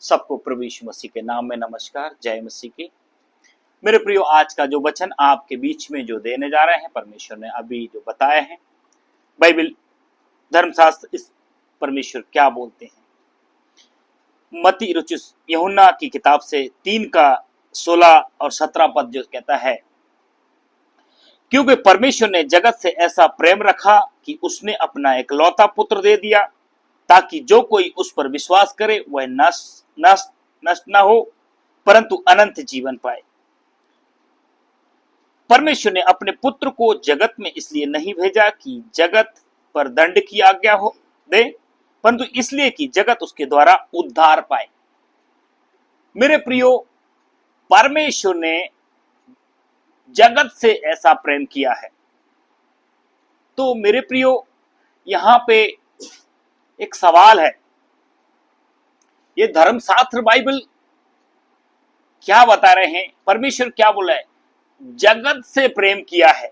सबको प्रभु यीशु मसीह के नाम में नमस्कार, जय मसीह की। मेरे प्रियो, आज का जो वचन आपके बीच में जो देने जा रहे हैं, परमेश्वर ने अभी जो बताया है, बाइबल धर्मशास्त्र इस परमेश्वर क्या बोलते हैं। मती रुचिस यूहन्ना की किताब से 3 का 16 और 17 पद जो कहता है, क्योंकि परमेश्वर ने जगत से ऐसा प्रेम रखा कि उसने अपना एकलौता पुत्र दे दिया, ताकि जो कोई उस पर विश्वास करे वह नष्ट न हो, परंतु अनंत जीवन पाए। परमेश्वर ने अपने पुत्र को जगत में इसलिए नहीं भेजा कि जगत पर दंड की आज्ञा हो दे, परंतु इसलिए कि जगत उसके द्वारा उद्धार पाए। मेरे प्रियो, परमेश्वर ने जगत से ऐसा प्रेम किया है। तो मेरे प्रियो, यहां पे एक सवाल है, ये धर्मशास्त्र बाइबल क्या बता रहे हैं, परमेश्वर क्या बोला है, जगत से प्रेम किया है।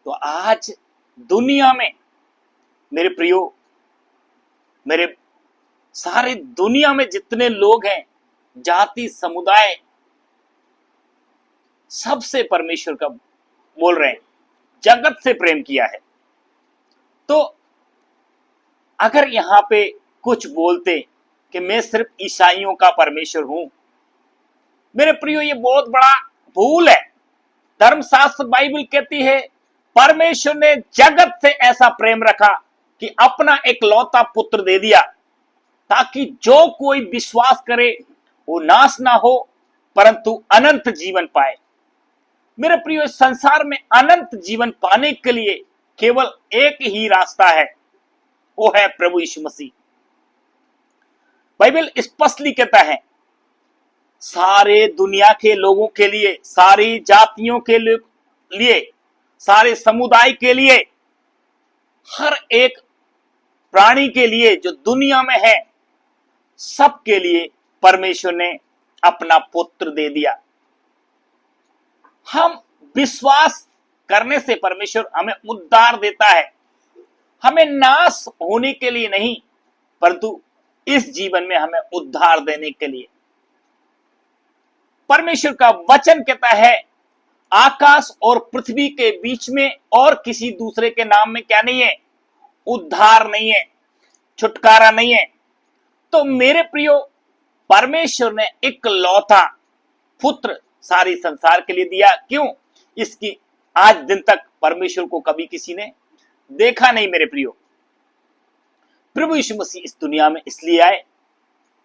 तो आज दुनिया में मेरे प्रियो, मेरे सारे दुनिया में जितने लोग हैं, जाति समुदाय, सबसे परमेश्वर का बोल रहे हैं जगत से प्रेम किया है। तो अगर यहां पे कुछ बोलते कि मैं सिर्फ ईसाइयों का परमेश्वर हूं, मेरे प्रियो, ये बहुत बड़ा भूल है। धर्मशास्त्र बाइबल कहती है परमेश्वर ने जगत से ऐसा प्रेम रखा कि अपना एकलौता पुत्र दे दिया, ताकि जो कोई विश्वास करे वो नाश ना हो, परंतु अनंत जीवन पाए। मेरे प्रियो, इस संसार में अनंत जीवन पाने के लिए केवल एक ही रास्ता है, वो है प्रभु यीशु मसीह। बाइबल स्पष्टली कहता है, सारे दुनिया के लोगों के लिए, सारी जातियों के लिए, सारे समुदाय के लिए, हर एक प्राणी के लिए जो दुनिया में है, सबके लिए परमेश्वर ने अपना पुत्र दे दिया। हम विश्वास करने से परमेश्वर हमें उद्धार देता है, हमें नाश होने के लिए नहीं, परंतु इस जीवन में हमें उद्धार देने के लिए। परमेश्वर का वचन कहता है, आकाश और पृथ्वी के बीच में और किसी दूसरे के नाम में क्या नहीं है, उद्धार नहीं है, छुटकारा नहीं है। तो मेरे प्रियो, परमेश्वर ने इकलौता पुत्र सारी संसार के लिए दिया। क्यों? इसकी आज दिन तक परमेश्वर को कभी किसी ने देखा नहीं। मेरे प्रियो, प्रभु यीशु मसीह इस दुनिया में इसलिए आए,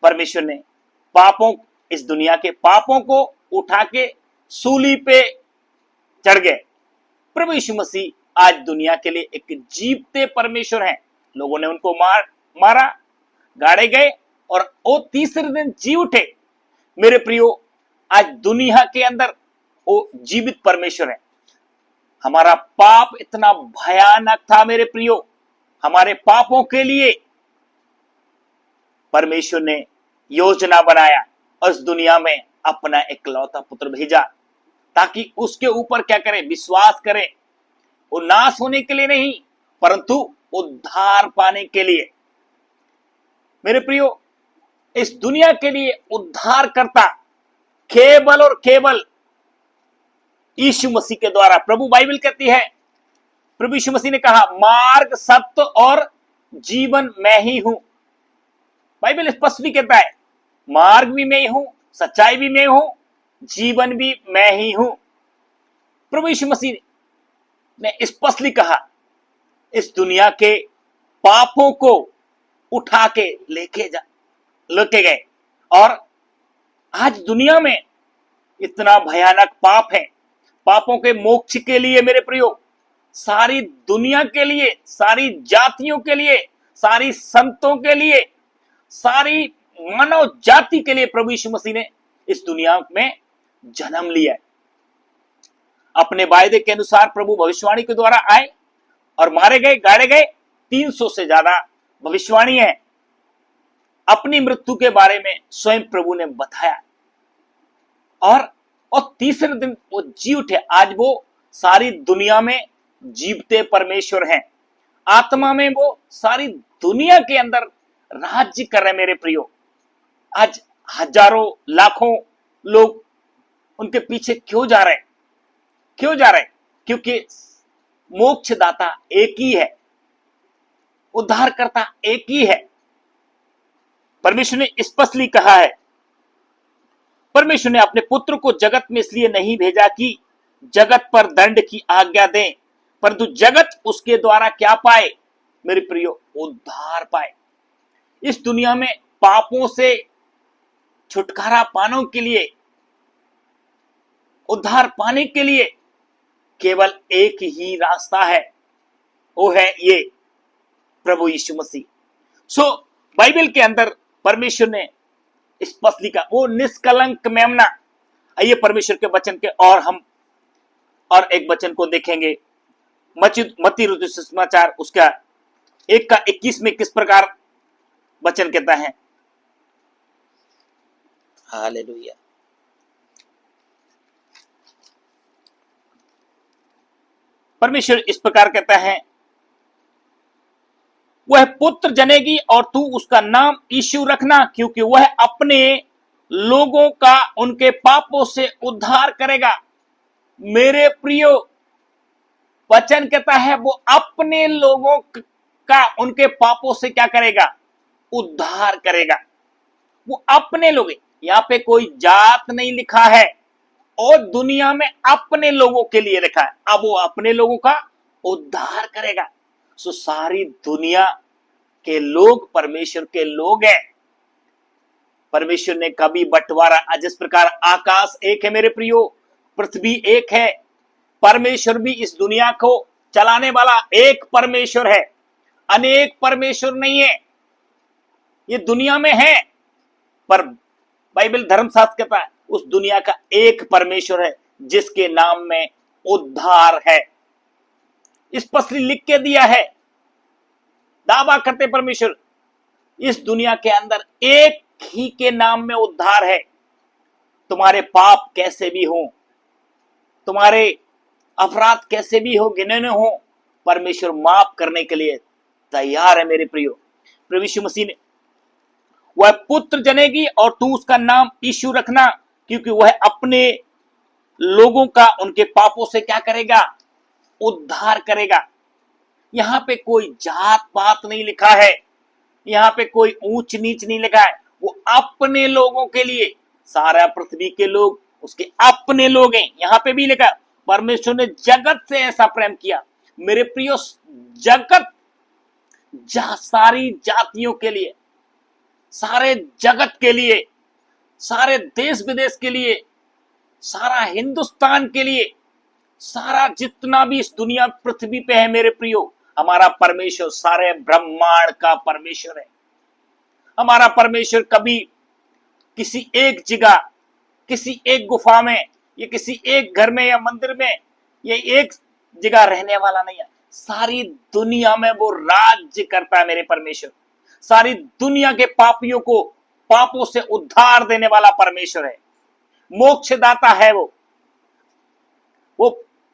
परमेश्वर ने इस दुनिया के पापों को उठा के सूली पे चढ़ गए। प्रभु यीशु मसीह आज दुनिया के लिए एक जीवते परमेश्वर हैं। लोगों ने उनको मारा, गाड़े गए और वो तीसरे दिन जी उठे। मेरे प्रियो, आज दुनिया के अंदर वो जीवित परमेश्वर है। हमारा पाप इतना भयानक था मेरे प्रियो, हमारे पापों के लिए परमेश्वर ने योजना बनाया और इस दुनिया में अपना एकलौता पुत्र भेजा, ताकि उसके ऊपर क्या करें, विश्वास करें। वो नाश होने के लिए नहीं, परंतु उद्धार पाने के लिए। मेरे प्रियो, इस दुनिया के लिए उद्धार करता केवल और केवल यीशु मसीह के द्वारा। प्रभु बाइबल कहती है, प्रभु यीशु मसीह ने कहा, मार्ग, सत्य और जीवन मैं ही हूं। बाइबल स्पष्ट भी कहता है, मार्ग भी मैं ही हूं, सच्चाई भी मैं हूं, जीवन भी मैं ही हूं। प्रभु यीशु मसीह ने स्पष्टली कहा, इस दुनिया के पापों को उठा के लेके गए। और आज दुनिया में इतना भयानक पाप है, पापों के मोक्ष के लिए मेरे प्रियो, सारी दुनिया के लिए, सारी जातियों के लिए, सारी संतों के लिए, सारी मानव जाति के लिए प्रभु यीशु मसीह ने इस दुनिया में जन्म लिया है। अपने वायदे के अनुसार प्रभु भविष्यवाणी के द्वारा आए और मारे गए, गाड़े गए। 300 से ज्यादा भविष्यवाणी है। अपनी मृत्यु के बारे में स्वयं प्रभु ने बताया और तीसरे दिन वो जी उठे। आज वो सारी दुनिया में जीवते परमेश्वर हैं। आत्मा में वो सारी दुनिया के अंदर राज्य कर रहे। मेरे प्रियो, आज हजारों लाखों लोग उनके पीछे क्यों जा रहे हैं? क्यों जा रहे हैं? क्योंकि मोक्षदाता एक ही है, उद्धारकर्ता एक ही है। परमेश्वर ने स्पष्टली कहा है, परमेश्वर ने अपने पुत्र को जगत में इसलिए नहीं भेजा कि जगत पर दंड की आज्ञा दें, परंतु जगत उसके द्वारा क्या पाए मेरे प्रियो? उद्धार पाए। इस दुनिया में पापों से छुटकारा पाने के लिए, उद्धार पाने के लिए केवल एक ही रास्ता है, वो है ये प्रभु यीशु मसीह। सो बाइबल के अंदर परमेश्वर ने स्पष्ट लिखा, वो निष्कलंक मेमना। आइए परमेश्वर के वचन के हम और एक वचन को देखेंगे। मत्ती रचित सुसमाचार उसका 1:21 में किस प्रकार वचन कहता है। हालेलुया। परमेश्वर इस प्रकार कहता है, वह पुत्र जनेगी और तू उसका नाम यीशु रखना, क्योंकि वह अपने लोगों का उनके पापों से उद्धार करेगा। मेरे प्रियो, वचन कहता है वो अपने लोगों का उनके पापों से क्या करेगा? उद्धार करेगा। वो अपने लोग, यहां पे कोई जात नहीं लिखा है, और दुनिया में अपने लोगों के लिए लिखा है। अब वो अपने लोगों का उद्धार करेगा। सो सारी दुनिया के लोग परमेश्वर के लोग हैं। परमेश्वर ने कभी बंटवारा, जिस प्रकार आकाश एक है मेरे प्रियो, पृथ्वी एक है, परमेश्वर भी इस दुनिया को चलाने वाला एक परमेश्वर है, अनेक परमेश्वर नहीं है। ये दुनिया में है, पर बाइबल धर्मशास्त्र कहता है उस दुनिया का एक परमेश्वर है जिसके नाम में उद्धार है। स्पष्ट लिख के दिया है, दावा करते परमेश्वर, इस दुनिया के अंदर एक ही के नाम में उद्धार है। तुम्हारे पाप कैसे भी हो, तुम्हारे अपराध कैसे भी हो, गिने हो, परमेश्वर माफ करने के लिए तैयार है मेरे प्रियो। प्रभु यीशु मसीह ने, वह पुत्र जनेगी और तू उसका नाम यीशु रखना, क्योंकि वह अपने लोगों का उनके पापों से क्या करेगा? उद्धार करेगा। यहां पे कोई जात पात नहीं लिखा है, यहां पे कोई ऊंच नीच नहीं लिखा है। वो अपने लोगों के लिए, सारा पृथ्वी के लोग उसके अपने लोग हैं। यहां पे भी लिखा, परमेश्वर ने जगत से ऐसा प्रेम किया मेरे प्रियो, जगत सारी जातियों के लिए, सारे जगत के लिए, सारे देश विदेश के लिए, सारा हिंदुस्तान के लिए, सारा जितना भी इस दुनिया पृथ्वी पे है मेरे प्रियो, हमारा परमेश्वर सारे ब्रह्मांड का परमेश्वर है। हमारा परमेश्वर कभी किसी एक जगह, किसी एक गुफा में, या किसी एक घर में या मंदिर में, ये एक जगह रहने वाला नहीं है। सारी दुनिया में वो राज्य करता है मेरे परमेश्वर। सारी दुनिया के पापियों को पापों से उद्धार देने वाला परमेश्वर है, मोक्षदाता है।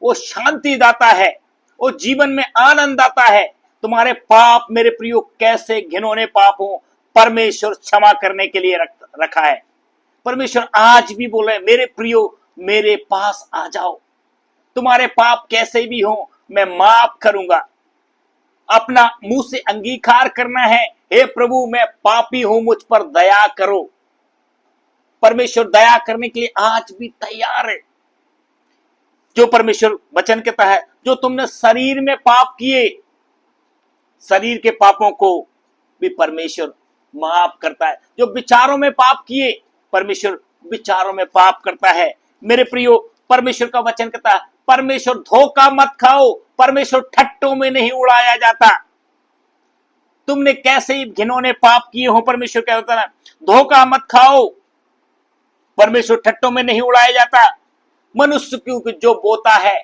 वो शांति दाता है, वो जीवन में आनंद दाता है। तुम्हारे पाप मेरे प्रियो कैसे घिनौने पाप हो, परमेश्वर क्षमा करने के लिए रखा है। परमेश्वर आज भी बोले, मेरे प्रियो मेरे पास आ जाओ, तुम्हारे पाप कैसे भी हो मैं माफ करूंगा। अपना मुंह से अंगीकार करना है, हे प्रभु मैं पापी हूं, मुझ पर दया करो। परमेश्वर दया करने के लिए आज भी तैयार है। जो परमेश्वर वचन कहता है, जो तुमने शरीर में पाप किए, शरीर के पापों को भी परमेश्वर माफ करता है। जो विचारों में पाप किए, परमेश्वर विचारों में पाप करता है। मेरे प्रियो, परमेश्वर का वचन कहता है, परमेश्वर धोखा मत खाओ, परमेश्वर ठट्टों में नहीं उड़ाया जाता। तुमने कैसे ही घिनौने पाप किए हो, परमेश्वर कहता है धोखा मत खाओ, परमेश्वर ठट्टों में नहीं उड़ाया जाता। मनुष्य क्योंकि जो बोता है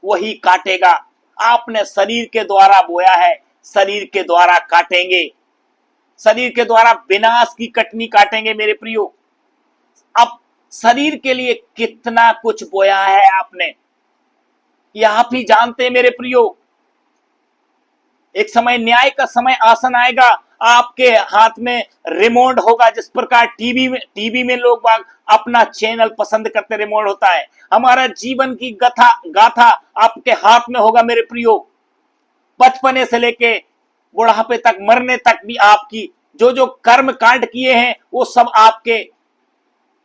वही काटेगा। आपने शरीर के द्वारा बोया है, शरीर के द्वारा काटेंगे, शरीर के द्वारा विनाश की कटनी काटेंगे मेरे प्रियो। अब शरीर के लिए कितना कुछ बोया है आपने, ये आप ही जानते हैं मेरे प्रियो। एक समय न्याय का समय आसन आएगा, आपके हाथ में रिमोट होगा, जिस प्रकार टीवी में लोग बाग अपना चैनल पसंद करते रिमोट होता है। हमारा जीवन की गाथा आपके हाथ में होगा मेरे प्रियो। बचपने से लेके बुढ़ापे तक, मरने तक भी आपकी जो जो कर्म कांड किए हैं वो सब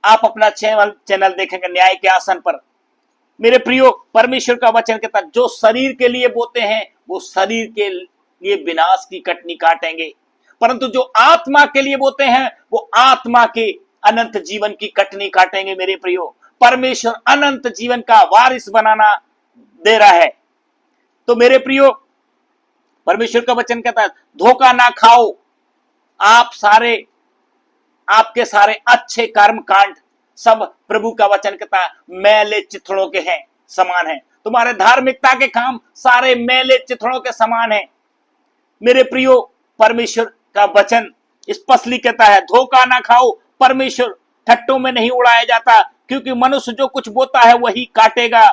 आप अपना चैनल देखेंगे न्याय के आसन पर। मेरे प्रियो, परमेश्वर का वचन कहता है जो शरीर के लिए बोते हैं वो शरीर के लिए विनाश की कटनी काटेंगे, परंतु जो आत्मा के लिए बोते हैं वो आत्मा के अनंत जीवन की कटनी काटेंगे। मेरे प्रियो, परमेश्वर अनंत जीवन का वारिस बनाना दे रहा है। तो मेरे प्रियो, परमेश्वर का वचन कहता है धोखा ना खाओ। आपके सारे अच्छे कर्म कांड सब, प्रभु का वचन कहता है, मैले चिथड़ों के हैं समान है। तुम्हारे धार्मिकता के काम सारे मैले चिथड़ों के समान है। मेरे प्रियो, परमेश्वर का वचन स्पष्टली कहता है धोखा ना खाओ। परमेश्वर ठट्टों में नहीं उड़ाया जाता, क्योंकि मनुष्य जो कुछ बोता है वही काटेगा।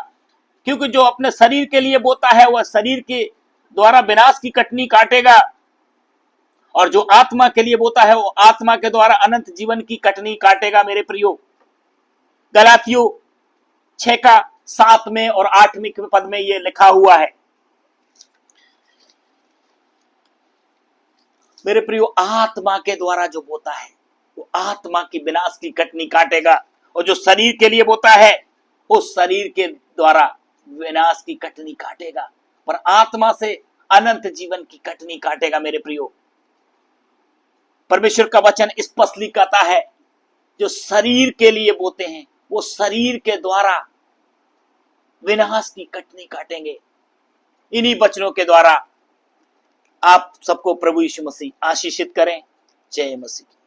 क्योंकि जो अपने शरीर के लिए बोता है वह शरीर के द्वारा विनाश की कटनी काटेगा, और जो आत्मा के लिए बोता है वो आत्मा के द्वारा अनंत जीवन की कटनी काटेगा। मेरे प्रियो, गलातियों 6 का 7 में और 8वें पद में ये लिखा हुआ है। मेरे प्रियो, आत्मा के द्वारा जो बोता है वो आत्मा की विनाश की कटनी काटेगा, और जो शरीर के लिए बोता है वो शरीर के द्वारा विनाश की कटनी काटेगा, पर आत्मा से अनंत जीवन की कटनी काटेगा। मेरे प्रियो, परमेश्वर का वचन स्पष्टली कहता है जो शरीर के लिए बोते हैं वो शरीर के द्वारा विनाश की कटनी काटेंगे। इन्हीं वचनों के द्वारा आप सबको प्रभु यीशु मसीह आशीषित करें। जय मसीह।